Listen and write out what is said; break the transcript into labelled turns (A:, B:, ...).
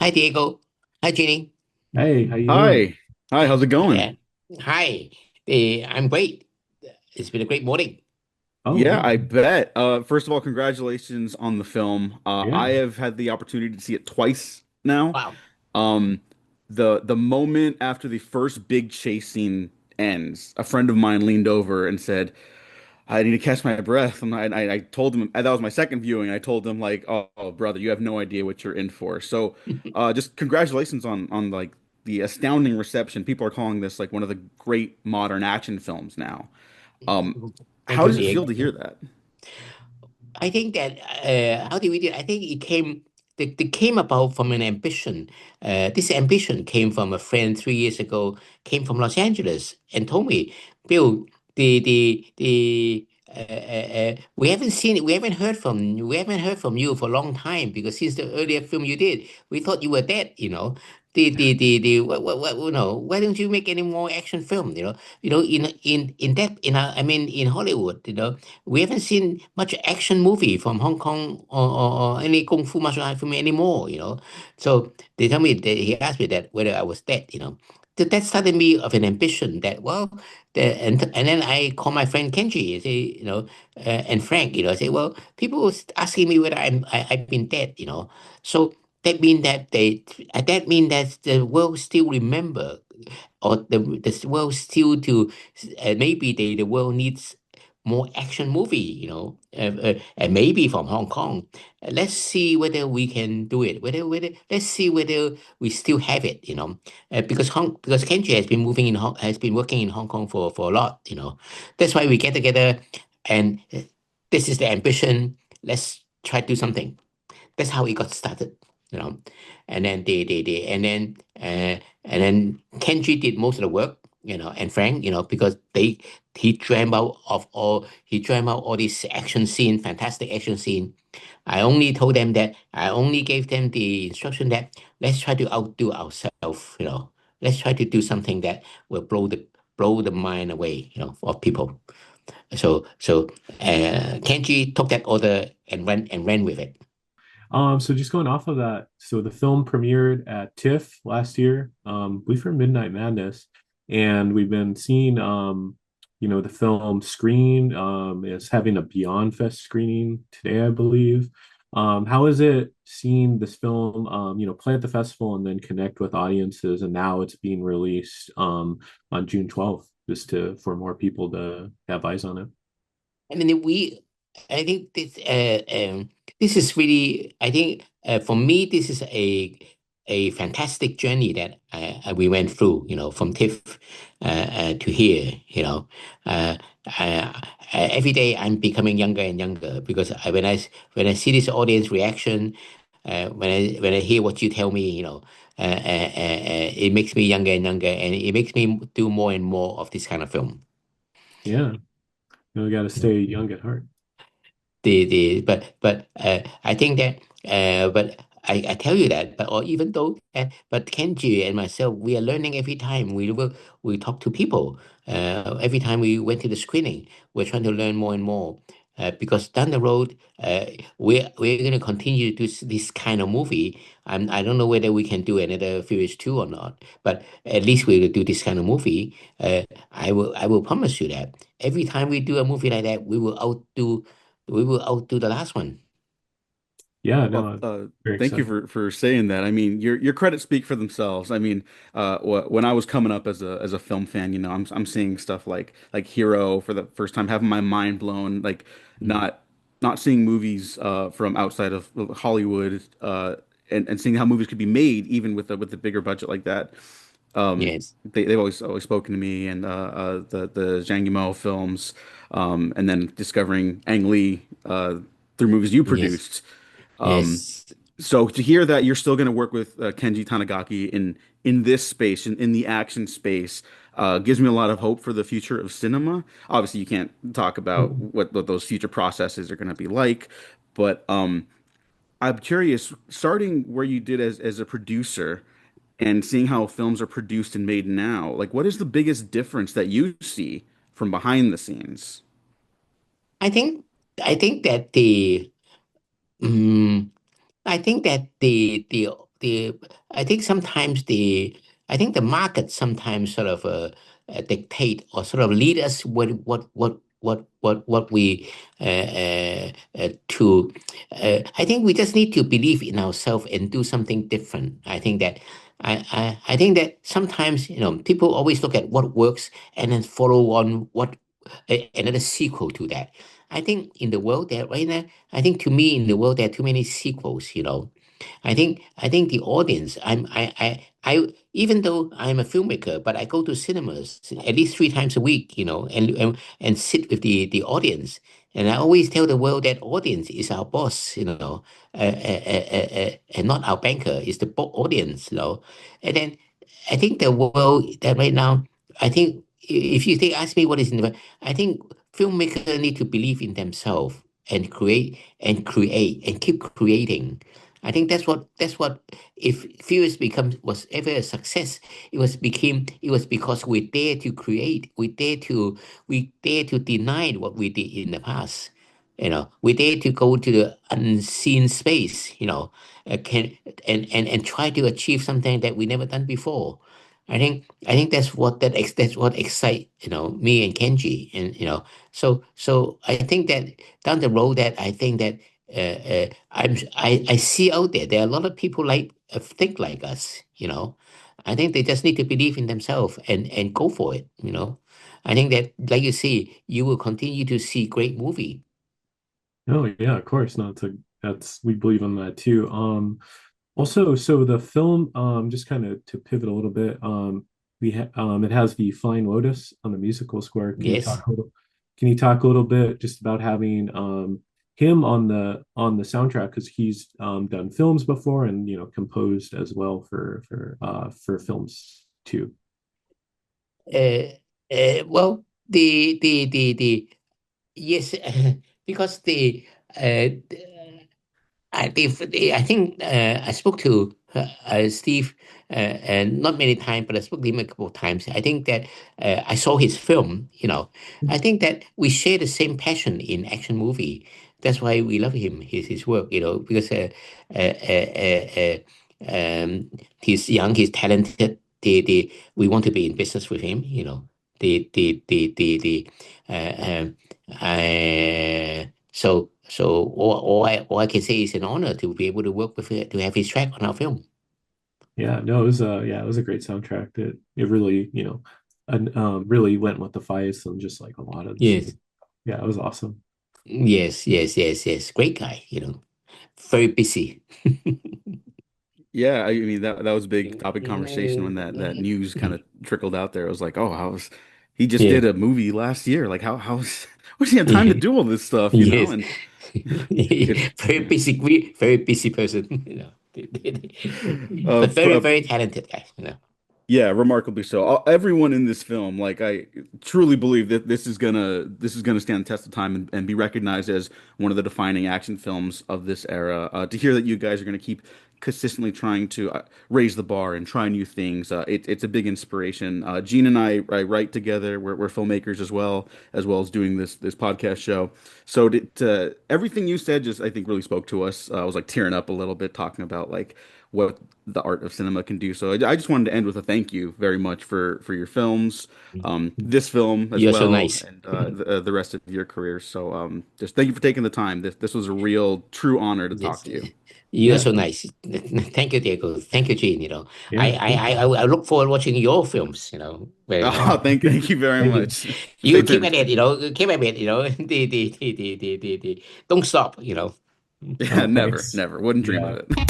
A: Hi, Diego. Hi, Jeannie.
B: Hey, how you doing?
A: Mm.
B: Hi.
A: Uh,
B: How's it going?
A: Hi. I'm great. It's been a great morning.
B: Oh,
A: Mm.
B: Yeah, I bet. First of all, congratulations on the film.
A: Mm.
B: I have had the opportunity to see it twice now.
A: Wow.
B: Um, the moment after the first big chase scene ends, a friend of mine leaned over and said, "I need to catch my breath." And I told him that was my second viewing. I told him like, "Oh, brother, you have no idea what you're in for." So, just congratulations on like the astounding reception. People are calling this like one of the great modern action films now. Um,
A: Thank
B: how
A: you,
B: does it feel
A: Diego.
B: to hear that?
A: I think that how did we do it? I think they came about from an ambition. This ambition came from a friend 3 years ago, came from Los Angeles and told me, Bill, we haven't heard from you for a long time because since the earlier film you did, we thought you were dead, you know. Why don't you make any more action film, I mean, in Hollywood, we haven't seen much action movie from Hong Kong or any kung fu martial art film anymore, So he asked me that whether I was dead, That started me of an ambition that, and then I call my friend Kenji and say, and Frank, I say, well, people was asking me whether I've been dead, So that mean that the world still remember, or the world still to maybe the world needs more action movie, and maybe from Hong Kong. Let's see whether we can do it. Whether let's see whether we still have it, because Kenji has been working in Hong Kong for a lot, That's why we get together, and this is the ambition. Let's try to do something. That's how it got started, you know. And then and then Kenji did most of the work, and Frank, because he dreamt out all these action scene, fantastic action scene. I only told them that I only gave them the instruction that let's try to outdo ourselves, Let's try to do something that will blow the mind away, of people. So Kenji took that order and ran with it.
B: So just going off of that, so the film premiered at TIFF last year, I believe for Midnight Madness, and we've been seeing, the film screen, is having a Beyond Fest screening today, I believe. How is it seeing this film, play at the festival and then connect with audiences, and now it's being released, on June 12th, just for more people to have eyes on it?
A: I mean, I think this is really, I think for me, this is a fantastic journey that we went through, from TIFF to here, Uh, every day I'm becoming younger and younger because when I see this audience reaction, when I hear what you tell me, it makes me younger and younger, and it makes me do more and more of this kind of film.
B: Yeah, we got to stay young at heart.
A: I think that but I tell you that, but or even though but Kenji and myself, we are learning every time we talk to people, every time we went to the screening, we're trying to learn more and more, because down the road, we're going to continue to do this kind of movie. I don't know whether we can do another Furious 2 or not, but at least we will do this kind of movie. I will promise you that every time we do a movie like that, we will outdo the last one.
B: Yeah, no,
A: Well,
B: I'm very thank you excited. for saying that. I mean, your credits speak for themselves. I mean, when I was coming up as a film fan, I'm seeing stuff like Hero for the first time, having my mind blown, like
A: mm,
B: not not seeing movies from outside of Hollywood, and seeing how movies could be made even with the bigger budget like that.
A: yes,
B: They've always spoken to me, and the Zhang Yimou films, and then discovering Ang Lee through movies you
A: yes,
B: produced. Um,
A: yes.
B: so to hear that you're still going to work with Kenji Tanigaki in this space, in the action space, gives me a lot of hope for the future of cinema. Obviously, you can't talk about what those future processes are going to be like, but I'm curious, starting where you did as a producer and seeing how films are produced and made now, like what is the biggest difference that you see from behind the scenes?
A: I think I think that the mm, I think that the I think sometimes I think the market sometimes sort of dictate or sort of lead us what we to I think we just need to believe in ourselves and do something different. I think that sometimes people always look at what works and then follow on another sequel to that. I think in the world that right now, I think to me in the world there are too many sequels. I think the audience. Even though I'm a filmmaker, but I go to cinemas at least 3 times a week, and sit with the audience. And I always tell the world that audience is our boss, and not our banker. It's the audience. And then I think the world that right now, I think if you ask me what is in the, I think filmmakers need to believe in themselves and create and keep creating. I think that's what if Furious becomes was ever a success, it was because we dare to create, we dare to deny what we did in the past. We dare to go to the unseen space, can and try to achieve something that we never done before. I think that's what excites me and Kenji, and so I think that down the road that I think that I see out there are a lot of people think like us. I think they just need to believe in themselves and go for it. I think that, like you see, you will continue to see great movie.
B: Oh yeah, of course. No, that's we believe in that too. Also, so the film, just kind of to pivot a little bit, it has the Flying Lotus on the musical score.
A: Yes.
B: Can you talk a little bit just about having him on the soundtrack because he's done films before and composed as well for films too.
A: Uh, well, the yes, because I think I spoke to Steve, and not many times, but I spoke to him a couple of times. I think that I saw his film. I think that we share the same passion in action movie. That's why we love his work. Because uh, uh, he's young, he's talented. We want to be in business with him. The so all I can say is an honor to be able to work with to have his track on our film.
B: Yeah, no, it was a great soundtrack. It really really went with the fights and just like a lot of
A: Yes,
B: yeah, it was awesome.
A: yes. Great guy. Very busy.
C: Yeah, I mean that was a big topic conversation when that news kind of trickled out there. I was like, oh, he just
A: Yeah.
C: did a movie last year. Like how's where's he have time to do all this stuff, you know?
A: Yes.
C: And it
A: Very busy person. But very,
C: uh,
A: very talented guy.
C: Yeah, remarkably so. Everyone in this film, like I truly believe that this is gonna stand the test of time and be recognized as one of the defining action films of this era. To hear that you guys are gonna keep consistently trying to raise the bar and try new things, it's a big inspiration. Gene and I write together. We're filmmakers as well as doing this podcast show. So everything you said just I think really spoke to us. I was like tearing up a little bit talking about like what the art of cinema can do. So I just wanted to end with a thank you very much for your films, this film as
A: You're so
C: well,
A: nice.
C: and the rest of your career. So just thank you for taking the time. This was a real true honor to talk
A: Yes,
C: to you.
A: you're
B: Yeah,
A: so nice. Thank you, Diego. Thank you, Gene.
B: yeah,
A: I look forward to watching your films. Very
C: Oh,
A: much.
C: thank you very
B: thank you.
C: much.
A: You
C: Stay
A: keep at
C: tuned.
A: it. Keep at it. Don't stop.
C: Yeah,
B: Oh,
C: never,
B: thanks.
C: never. Wouldn't dream of
B: Yeah.
C: it.